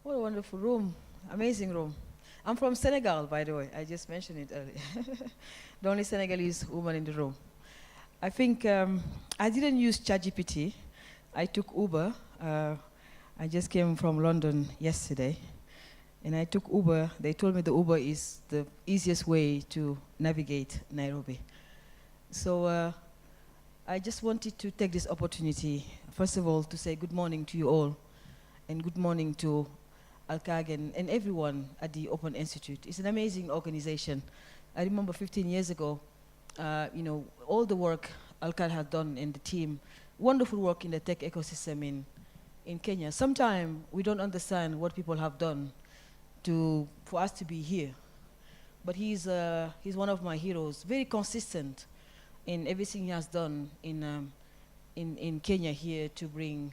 What a wonderful room. Amazing room. I'm from Senegal, by the way. I just mentioned it earlier. The only Senegalese woman in the room. I think I didn't use ChatGPT. I took Uber. I just came from London yesterday. And I took Uber. They told me the Uber is the easiest way to navigate Nairobi. So I just wanted to take this opportunity, first of all, to say good morning to you all, and good morning to Alkag and everyone at the Open Institute. It's an amazing organization. I remember 15 years ago, all the work Alkag had done in the team, wonderful work in the tech ecosystem in Kenya. Sometimes we don't understand what people have done for us to be here. But he's one of my heroes, very consistent in everything he has done in Kenya here to bring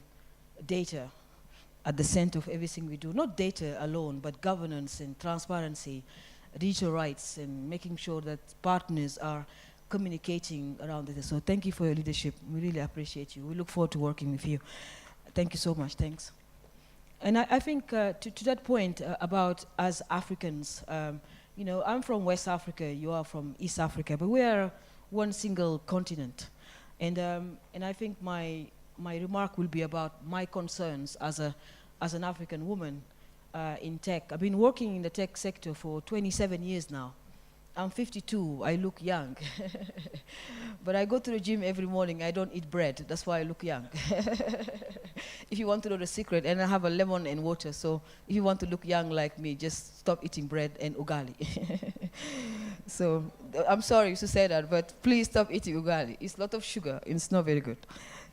data at the center of everything we do. Not data alone, but governance and transparency, digital rights, and making sure that partners are communicating around it. So thank you for your leadership. We really appreciate you. We look forward to working with you. Thank you so much. Thanks. And I think to that point about as Africans, I'm from West Africa, you are from East Africa, but we are one single continent. And I think my remark will be about my concerns as an African woman in tech. I've been working in the tech sector for 27 years now. I'm 52, I look young. But I go to the gym every morning, I don't eat bread, that's why I look young. If you want to know the secret, and I have a lemon and water, so if you want to look young like me, just stop eating bread and ugali. So, I'm sorry to say that, but please stop eating ugali. It's a lot of sugar, it's not very good.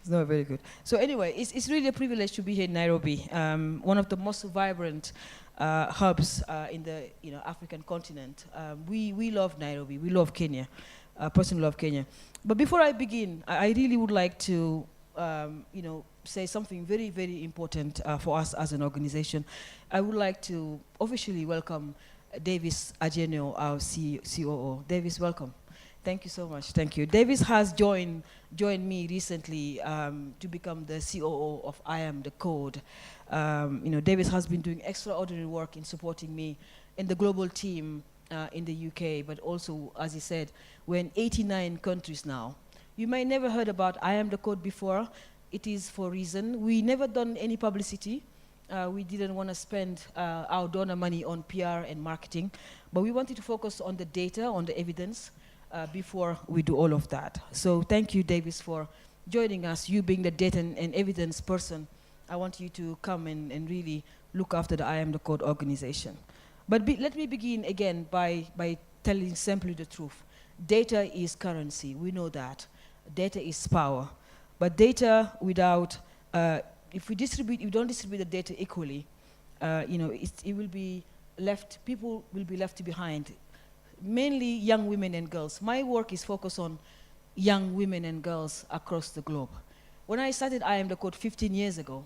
It's not very good. So anyway, it's really a privilege to be here in Nairobi, one of the most vibrant hubs in the African continent. We love Nairobi, we love Kenya, personally love Kenya. But before I begin, I really would like to say something very, very important for us as an organization. I would like to officially welcome Davis Ajenio, our COO. Davis, welcome. Thank you so much. Thank you. Davis has joined me recently to become the COO of I Am the Code. Davis has been doing extraordinary work in supporting me in the global team in the UK, but also, as he said, we're in 89 countries now. You may never heard about I Am the Code before. It is for a reason. We never done any publicity. We didn't want to spend our donor money on PR and marketing, but we wanted to focus on the data, on the evidence, before we do all of that. So thank you, Davis, for joining us. You being the data and evidence person, I want you to come and really look after the I Am the Code organization. But let me begin again by telling simply the truth. Data is currency, we know that. Data is power. But data without, if we don't distribute the data equally, it will be left, people will be left behind. Mainly young women and girls. My work is focused on young women and girls across the globe. When I started I Am the Code 15 years ago,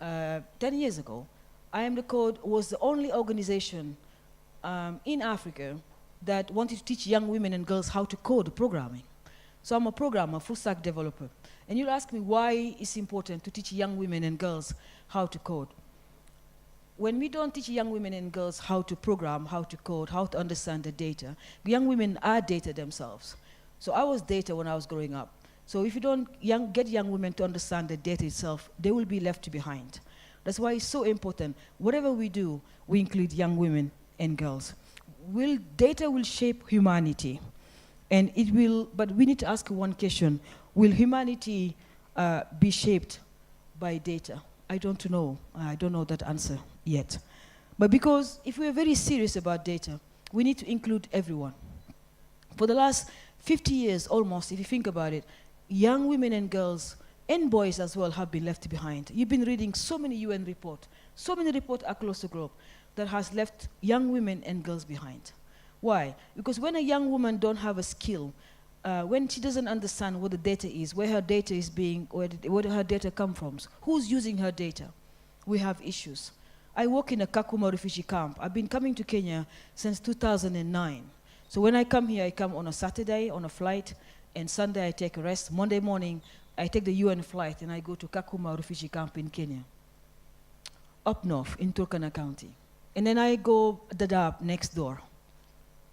10 years ago, I Am the Code was the only organization in Africa that wanted to teach young women and girls how to code programming. So I'm a programmer, full stack developer. And you'll ask me why it's important to teach young women and girls how to code. When we don't teach young women and girls how to program, how to code, how to understand the data, young women are data themselves. So I was data when I was growing up. So if you don't get young women to understand the data itself, they will be left behind. That's why it's so important. Whatever we do, we include young women and girls. Data will shape humanity. And but we need to ask one question. Will humanity be shaped by data? I don't know. I don't know that answer yet. But because if we're very serious about data, we need to include everyone. For the last 50 years almost, if you think about it, young women and girls and boys as well have been left behind. You've been reading so many UN reports, so many reports across the globe that has left young women and girls behind. Why? Because when a young woman don't have a skill, when she doesn't understand what the data is, where her data is being, where her data come from, who's using her data, we have issues. I work in a Kakuma refugee camp. I've been coming to Kenya since 2009. So when I come here, I come on a Saturday on a flight, and Sunday I take a rest. Monday morning, I take the UN flight and I go to Kakuma refugee camp in Kenya. up north in Turkana County. And then I go Dadaab next door,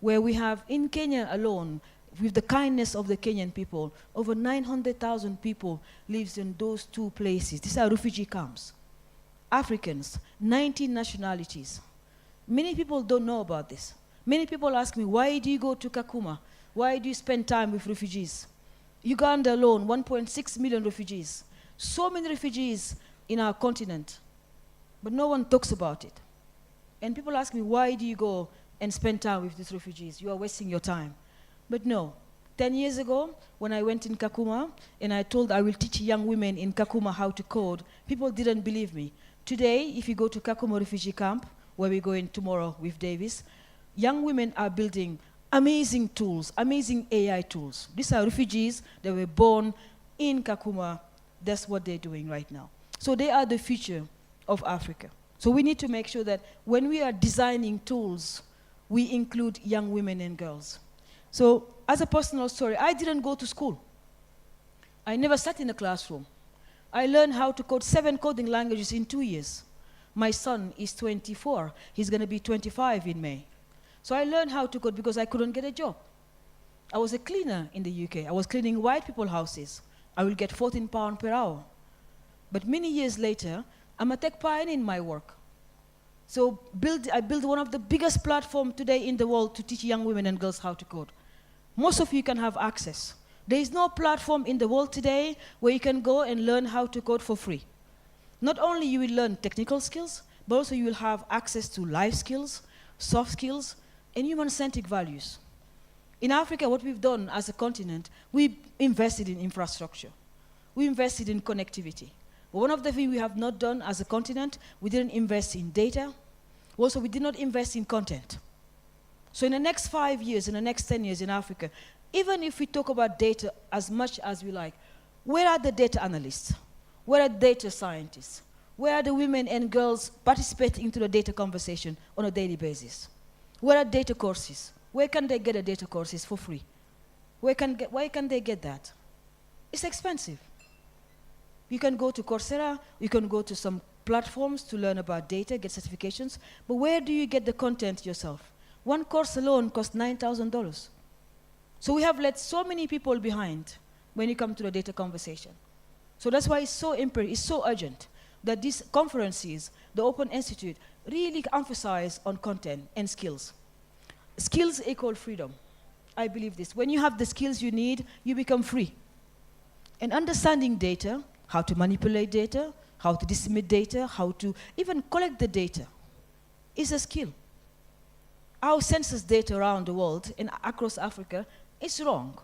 where we have in Kenya alone, with the kindness of the Kenyan people, over 900,000 people lives in those two places. These are refugee camps. Africans, 19 nationalities. Many people don't know about this. Many people ask me, why do you go to Kakuma? Why do you spend time with refugees? Uganda alone, 1.6 million refugees. So many refugees in our continent, but no one talks about it. And people ask me, why do you go and spend time with these refugees? You are wasting your time. But no, 10 years ago, when I went in Kakuma, and I told I will teach young women in Kakuma how to code, people didn't believe me. Today, if you go to Kakuma refugee camp, where we're going tomorrow with Davis, young women are building amazing tools, amazing AI tools. These are refugees that were born in Kakuma. That's what they're doing right now. So they are the future of Africa. So we need to make sure that when we are designing tools, we include young women and girls. So as a personal story, I didn't go to school. I never sat in a classroom. I learned how to code 7 coding languages in 2 years. My son is 24. He's going to be 25 in May. So I learned how to code because I couldn't get a job. I was a cleaner in the UK. I was cleaning white people's houses. I will get £14 per hour. But many years later, I'm a tech pioneer in my work. So I built one of the biggest platforms today in the world to teach young women and girls how to code. Most of you can have access. There is no platform in the world today where you can go and learn how to code for free. Not only you will learn technical skills, but also you will have access to life skills, soft skills, and human-centric values. In Africa, what we've done as a continent, we invested in infrastructure. We invested in connectivity. But one of the things we have not done as a continent, we didn't invest in data. Also, we did not invest in content. So in the next 5 years, in the next 10 years in Africa, even if we talk about data as much as we like, where are the data analysts? Where are data scientists? Where are the women and girls participating into the data conversation on a daily basis? Where are data courses? Where can they get the data courses for free? Why can they get that? It's expensive. You can go to Coursera, you can go to some platforms to learn about data, get certifications, but where do you get the content yourself? One course alone costs $9,000. So we have left so many people behind when you come to the data conversation. So that's why it's so urgent that these conferences, the Open Institute, really emphasize on content and skills. Skills equal freedom. I believe this. When you have the skills you need, you become free. And understanding data, how to manipulate data, how to disseminate data, how to even collect the data, is a skill. Our census data around the world and across Africa is wrong.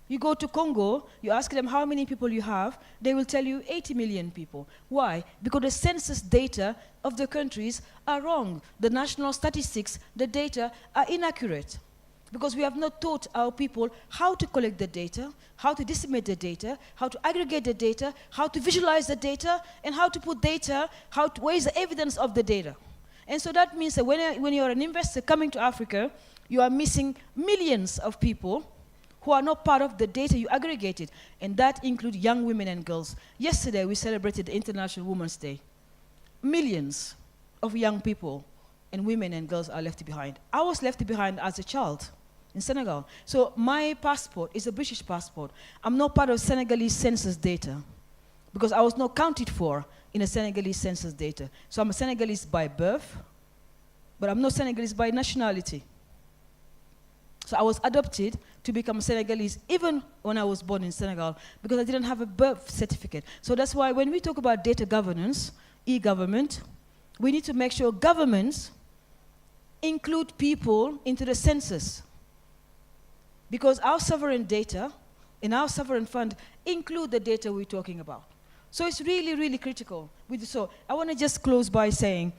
You go to Congo, you ask them how many people you have, they will tell you 80 million people. Why? Because the census data of the countries are wrong. The national statistics, the data are inaccurate. Because we have not taught our people how to collect the data, how to disseminate the data, how to aggregate the data, how to visualize the data, and how to put data, where is the evidence of the data. And so that means that when you're an investor coming to Africa, you are missing millions of people who are not part of the data you aggregated, and that includes young women and girls. Yesterday, we celebrated the International Women's Day. Millions of young people and women and girls are left behind. I was left behind as a child in Senegal. So my passport is a British passport. I'm not part of Senegalese census data because I was not counted for in a Senegalese census data. So I'm a Senegalese by birth, but I'm not Senegalese by nationality. So I was adopted to become Senegalese even when I was born in Senegal because I didn't have a birth certificate. So that's why when we talk about data governance, e-government, we need to make sure governments include people into the census. Because our sovereign data and our sovereign fund include the data we're talking about. So it's really, really critical. So I want to just close by saying,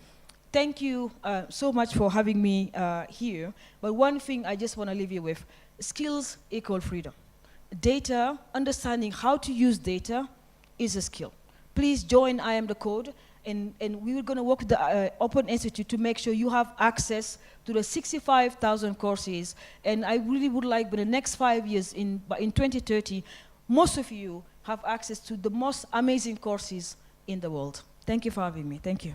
thank you so much for having me here. But one thing I just want to leave you with, skills equal freedom. Data, understanding how to use data is a skill. Please join I Am the Code, and we're going to work with the Open Institute to make sure you have access to the 65,000 courses. And I really would like, in the next 5 years, in 2030, most of you have access to the most amazing courses in the world. Thank you for having me. Thank you.